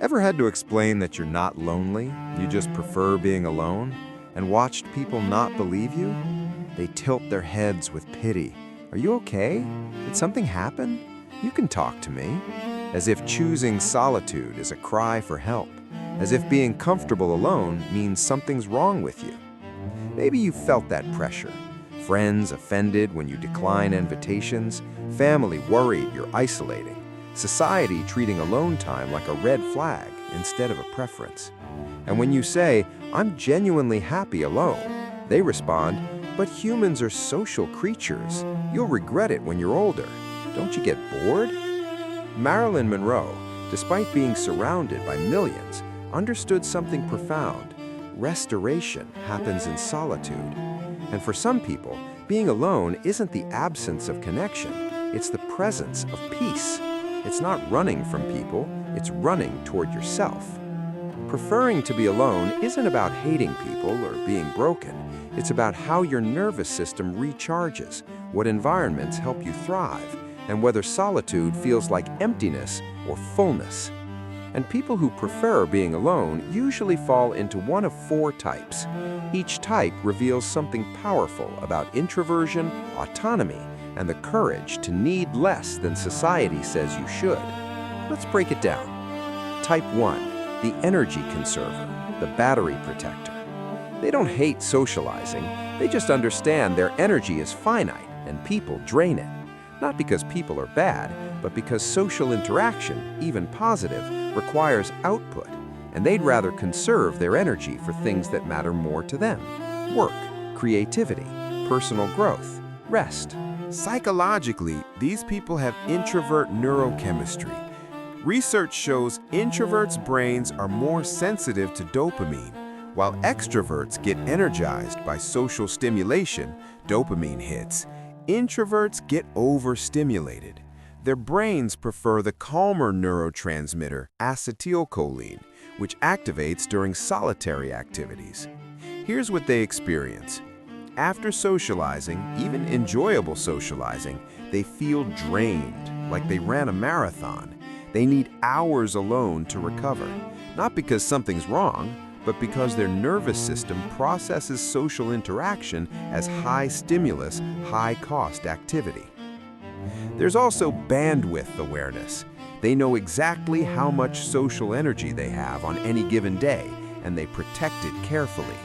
Ever had to explain that you're not lonely, you just prefer being alone, and watched people not believe you? They tilt their heads with pity. Are you okay? Did something happen? You can talk to me. As if choosing solitude is a cry for help. As if being comfortable alone means something's wrong with you. Maybe you felt that pressure. Friends offended when you decline invitations, family worried you're isolating, society treating alone time like a red flag instead of a preference. And when you say, "I'm genuinely happy alone," they respond, "But humans are social creatures. You'll regret it when you're older. Don't you get bored?" Marilyn Monroe, despite being surrounded by millions, understood something profound. Restoration happens in solitude. And for some people, being alone isn't the absence of connection, it's the presence of peace. It's not running from people, it's running toward yourself. Preferring to be alone isn't about hating people or being broken. It's about how your nervous system recharges, what environments help you thrive, and whether solitude feels like emptiness or fullness. And people who prefer being alone usually fall into one of four types. Each type reveals something powerful about introversion, autonomy, and the courage to need less than society says you should. Let's break it down. Type 1, the energy conserver, the battery protector. They don't hate socializing, they just understand their energy is finite and people drain it. Not because people are bad, but because social interaction, even positive, requires output, and they'd rather conserve their energy for things that matter more to them: work, creativity, personal growth, rest. Psychologically, these people have introvert neurochemistry. Research shows introverts' brains are more sensitive to dopamine, while extroverts get energized by social stimulation, dopamine hits. Introverts get overstimulated. Their brains prefer the calmer neurotransmitter acetylcholine, which activates during solitary activities. Here's what they experience. After socializing, even enjoyable socializing, they feel drained, like they ran a marathon. They need hours alone to recover, not because something's wrong, but because their nervous system processes social interaction as high stimulus, high cost activity. There's also bandwidth awareness. They know exactly how much social energy they have on any given day, and they protect it carefully.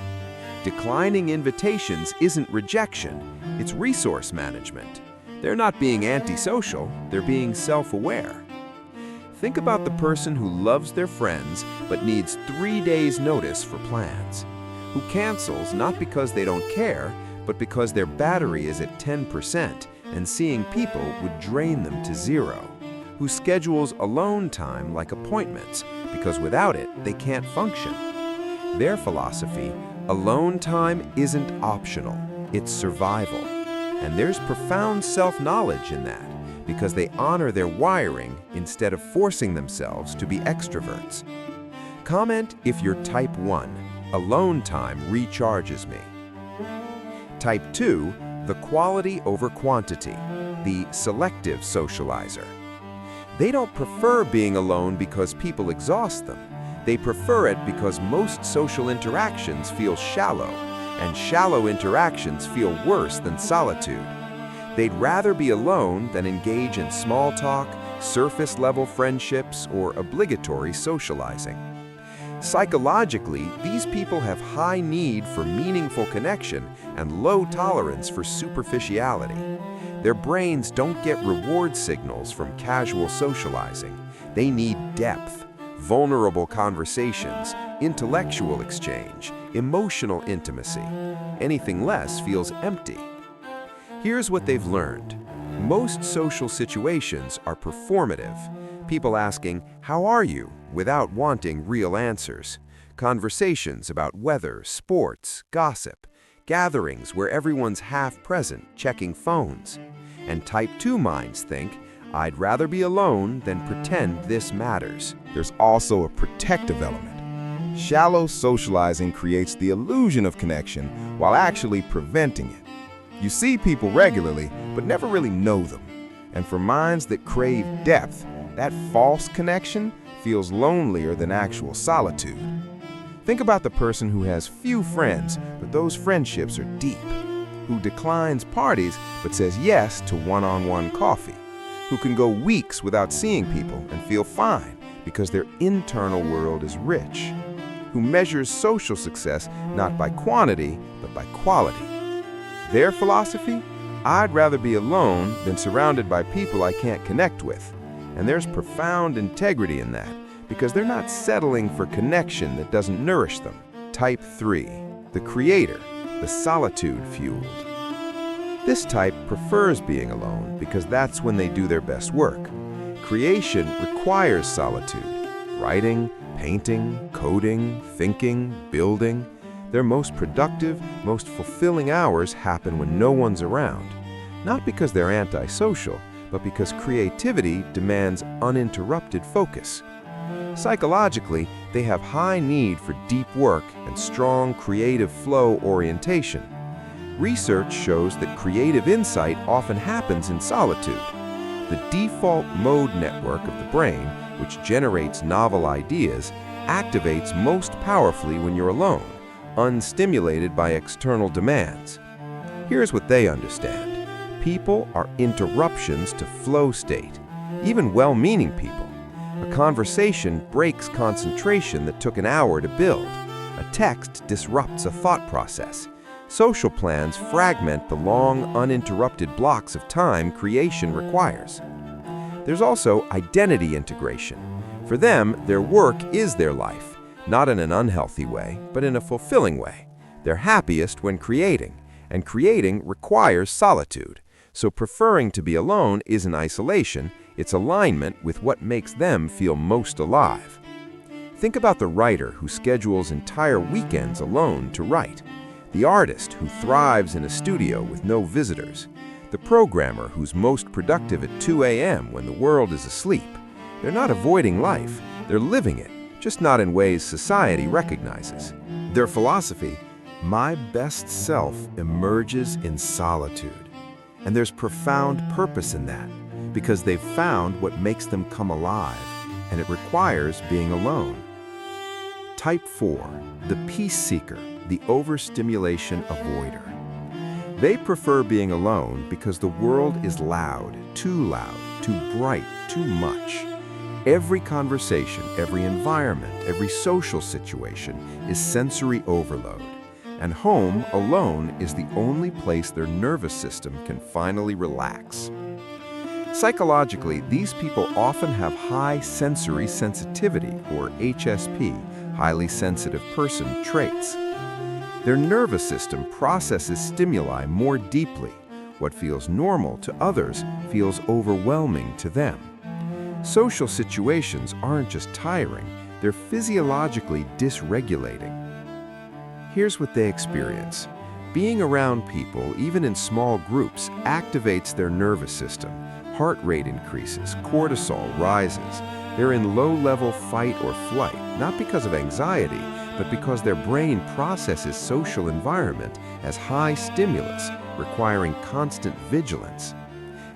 Declining invitations isn't rejection, it's resource management. They're not being antisocial, they're being self-aware. Think about the person who loves their friends but needs 3 days' notice for plans, who cancels not because they don't care, but because their battery is at 10% and seeing people would drain them to zero, who schedules alone time like appointments because without it, they can't function. Their philosophy: alone time isn't optional, it's survival. And there's profound self-knowledge in that, because they honor their wiring instead of forcing themselves to be extroverts. Comment if you're type 1, alone time recharges me. Type 2, the quality over quantity, the selective socializer. They don't prefer being alone because people exhaust them. They prefer it because most social interactions feel shallow, and shallow interactions feel worse than solitude. They'd rather be alone than engage in small talk, surface-level friendships, or obligatory socializing. Psychologically, these people have high need for meaningful connection and low tolerance for superficiality. Their brains don't get reward signals from casual socializing. They need depth, vulnerable conversations, intellectual exchange, emotional intimacy. Anything less feels empty. Here's what they've learned. Most social situations are performative. People asking, "How are you?" without wanting real answers. Conversations about weather, sports, gossip. Gatherings where everyone's half present, checking phones. And type 2 minds think, "I'd rather be alone than pretend this matters." There's also a protective element. Shallow socializing creates the illusion of connection while actually preventing it. You see people regularly, but never really know them. And for minds that crave depth, that false connection feels lonelier than actual solitude. Think about the person who has few friends, but those friendships are deep, who declines parties but says yes to one-on-one coffee, who can go weeks without seeing people and feel fine because their internal world is rich, who measures social success not by quantity but by quality. Their philosophy? I'd rather be alone than surrounded by people I can't connect with. And there's profound integrity in that, because they're not settling for connection that doesn't nourish them. Type 3, the creator, the solitude-fueled. This type prefers being alone because that's when they do their best work. Creation requires solitude. Writing, painting, coding, thinking, building. Their most productive, most fulfilling hours happen when no one's around. Not because they're antisocial, but because creativity demands uninterrupted focus. Psychologically, they have high need for deep work and strong creative flow orientation. Research shows that creative insight often happens in solitude. The default mode network of the brain, which generates novel ideas, activates most powerfully when you're alone, unstimulated by external demands. Here's what they understand. People are interruptions to flow state, even well-meaning people. A conversation breaks concentration that took an hour to build. A text disrupts a thought process. Social plans fragment the long, uninterrupted blocks of time creation requires. There's also identity integration. For them, their work is their life, not in an unhealthy way, but in a fulfilling way. They're happiest when creating, and creating requires solitude. So preferring to be alone isn't isolation, it's alignment with what makes them feel most alive. Think about the writer who schedules entire weekends alone to write, the artist who thrives in a studio with no visitors, the programmer who's most productive at 2 a.m. when the world is asleep. They're not avoiding life, they're living it, just not in ways society recognizes. Their philosophy, my best self emerges in solitude. And there's profound purpose in that, because they've found what makes them come alive, and it requires being alone. Type 4, the peace seeker, the overstimulation avoider. They prefer being alone because the world is loud, too bright, too much. Every conversation, every environment, every social situation is sensory overload. And home, alone, is the only place their nervous system can finally relax. Psychologically, these people often have high sensory sensitivity, or HSP, highly sensitive person traits. Their nervous system processes stimuli more deeply. What feels normal to others feels overwhelming to them. Social situations aren't just tiring, they're physiologically dysregulating. Here's what they experience. Being around people, even in small groups, activates their nervous system. Heart rate increases, cortisol rises. They're in low-level fight or flight, not because of anxiety, but because their brain processes social environment as high stimulus, requiring constant vigilance.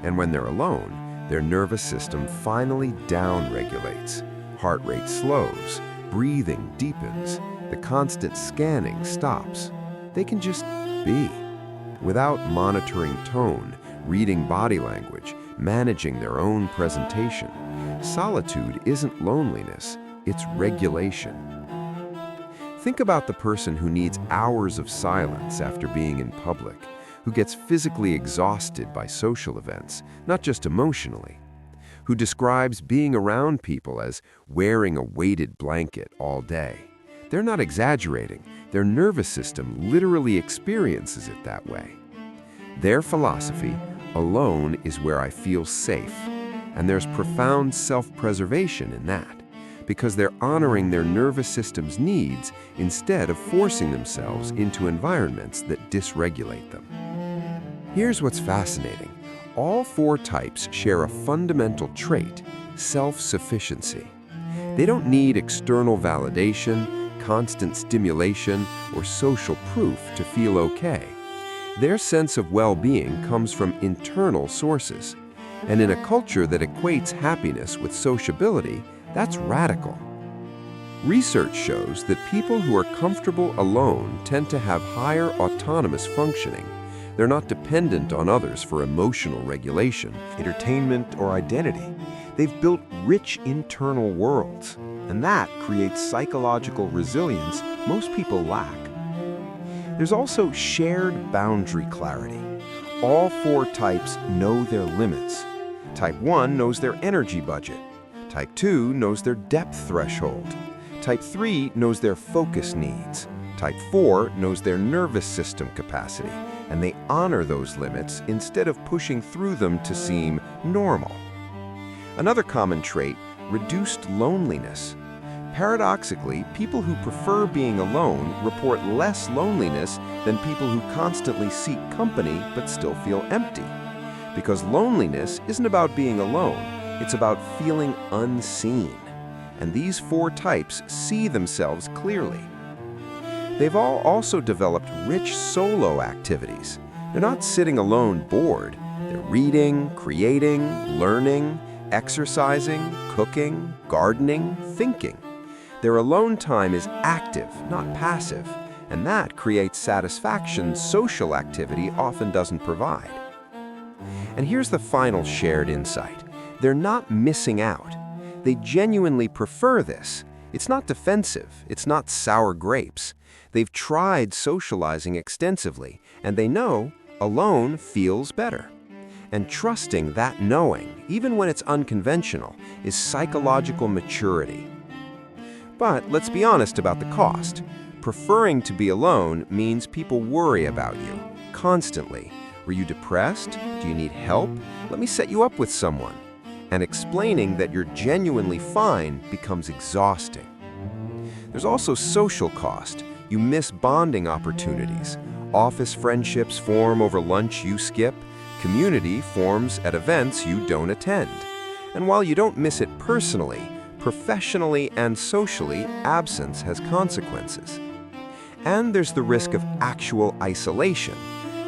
And when they're alone, their nervous system finally down-regulates. Heart rate slows, breathing deepens. The constant scanning stops. They can just be, without monitoring tone, reading body language, managing their own presentation. Solitude isn't loneliness, it's regulation. Think about the person who needs hours of silence after being in public, who gets physically exhausted by social events, not just emotionally, who describes being around people as wearing a weighted blanket all day. They're not exaggerating. Their nervous system literally experiences it that way. Their philosophy, alone is where I feel safe, and there's profound self-preservation in that, because they're honoring their nervous system's needs instead of forcing themselves into environments that dysregulate them. Here's what's fascinating. All 4 types share a fundamental trait, self-sufficiency. They don't need external validation, constant stimulation, or social proof to feel okay. Their sense of well-being comes from internal sources. And in a culture that equates happiness with sociability, That's radical. Research shows that people who are comfortable alone tend to have higher autonomous functioning. They're not dependent on others for emotional regulation, Entertainment, or identity. They've built rich internal worlds, and that creates psychological resilience most people lack. There's also shared boundary clarity. All 4 types know their limits. Type 1 knows their energy budget. Type 2 knows their depth threshold. Type 3 knows their focus needs. Type 4 knows their nervous system capacity, and they honor those limits instead of pushing through them to seem normal. Another common trait, reduced loneliness. Paradoxically, people who prefer being alone report less loneliness than people who constantly seek company but still feel empty. Because loneliness isn't about being alone, it's about feeling unseen. And these 4 types see themselves clearly. They've all also developed rich solo activities. They're not sitting alone bored. They're reading, creating, learning, exercising, cooking, gardening, thinking. Their alone time is active, not passive, and that creates satisfaction social activity often doesn't provide. And here's the final shared insight. They're not missing out. They genuinely prefer this. It's not defensive. It's not sour grapes. They've tried socializing extensively, and they know alone feels better. And trusting that knowing, even when it's unconventional, is psychological maturity. But let's be honest about the cost. Preferring to be alone means people worry about you constantly. Were you depressed? Do you need help? Let me set you up with someone. And explaining that you're genuinely fine becomes exhausting. There's also social cost. You miss bonding opportunities. Office friendships form over lunch you skip. Community forms at events you don't attend. And while you don't miss it personally, professionally and socially, absence has consequences. And there's the risk of actual isolation.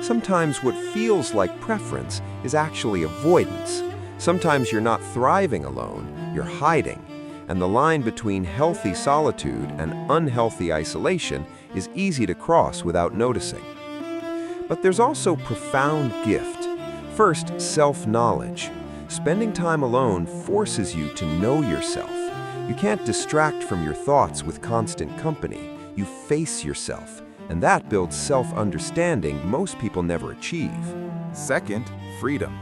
Sometimes what feels like preference is actually avoidance. Sometimes you're not thriving alone, you're hiding. And the line between healthy solitude and unhealthy isolation is easy to cross without noticing. But there's also profound gift. First, self-knowledge. Spending time alone forces you to know yourself. You can't distract from your thoughts with constant company. You face yourself, and that builds self-understanding most people never achieve. Second, freedom.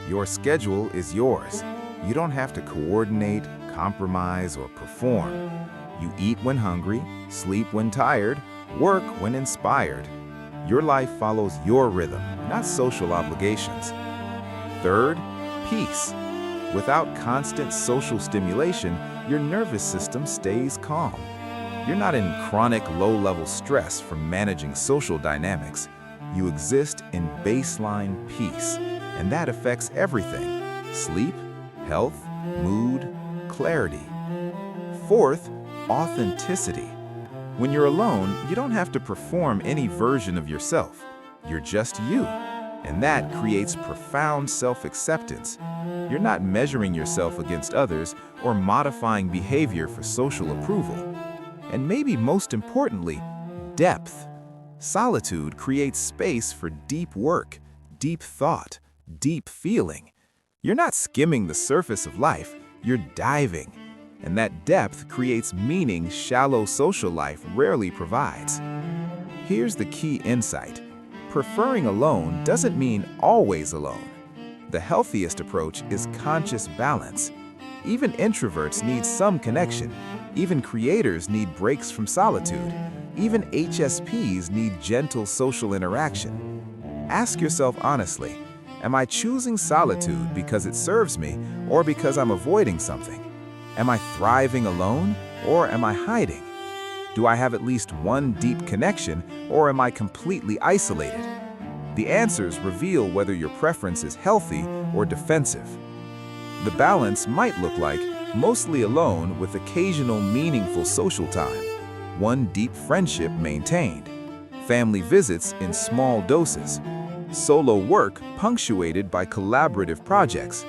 Your schedule is yours. You don't have to coordinate, compromise, or perform. You eat when hungry, sleep when tired, work when inspired. Your life follows your rhythm, not social obligations. Third, peace. Without constant social stimulation, your nervous system stays calm. You're not in chronic low-level stress from managing social dynamics. You exist in baseline peace, and that affects everything: sleep, health, mood, clarity. Fourth, authenticity. When you're alone, you don't have to perform any version of yourself. You're just you, and that creates profound self-acceptance. You're not measuring yourself against others or modifying behavior for social approval. And maybe most importantly, depth. Solitude creates space for deep work, deep thought, deep feeling. You're not skimming the surface of life, you're diving. And that depth creates meaning shallow social life rarely provides. Here's the key insight. Preferring alone doesn't mean always alone. The healthiest approach is conscious balance. Even introverts need some connection. Even creators need breaks from solitude. Even HSPs need gentle social interaction. Ask yourself honestly, am I choosing solitude because it serves me or because I'm avoiding something? Am I thriving alone or am I hiding? Do I have at least one deep connection or am I completely isolated? The answers reveal whether your preference is healthy or defensive. The balance might look like mostly alone with occasional meaningful social time, one deep friendship maintained, family visits in small doses, solo work punctuated by collaborative projects.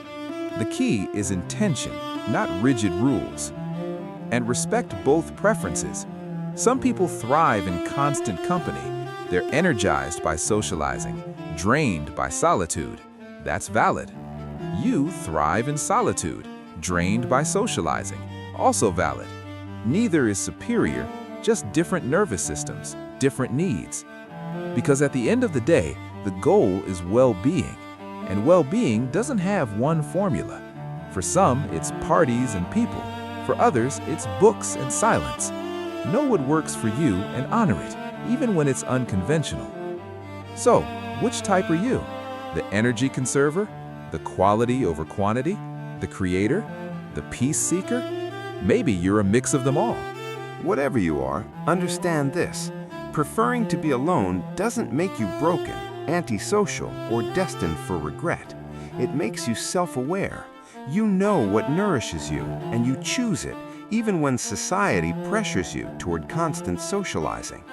The key is intention, not rigid rules. and respect both preferences. Some people thrive in constant company. They're energized by socializing, drained by solitude. That's valid. You thrive in solitude, drained by socializing. Also valid. Neither is superior, just different nervous systems, different needs. Because at the end of the day, the goal is well-being, and well-being doesn't have one formula. For some, it's parties and people. For others, it's books and silence. Know what works for you and honor it, even when it's unconventional. So, which type are you? The energy conserver? The quality over quantity? The creator? The peace seeker? Maybe you're a mix of them all. Whatever you are, understand this. Preferring to be alone doesn't make you broken, antisocial, or destined for regret. It makes you self-aware. You know what nourishes you, and you choose it, even when society pressures you toward constant socializing.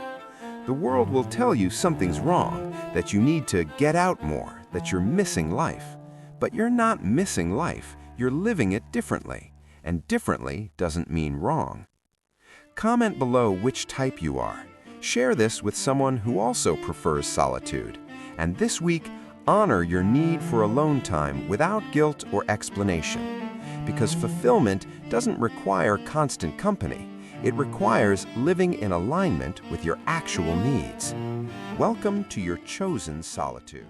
The world will tell you something's wrong, that you need to get out more, that you're missing life. But you're not missing life, you're living it differently, and differently doesn't mean wrong. Comment below which type you are. Share this with someone who also prefers solitude. And this week, honor your need for alone time without guilt or explanation. Because fulfillment doesn't require constant company. It requires living in alignment with your actual needs. Welcome to your chosen solitude.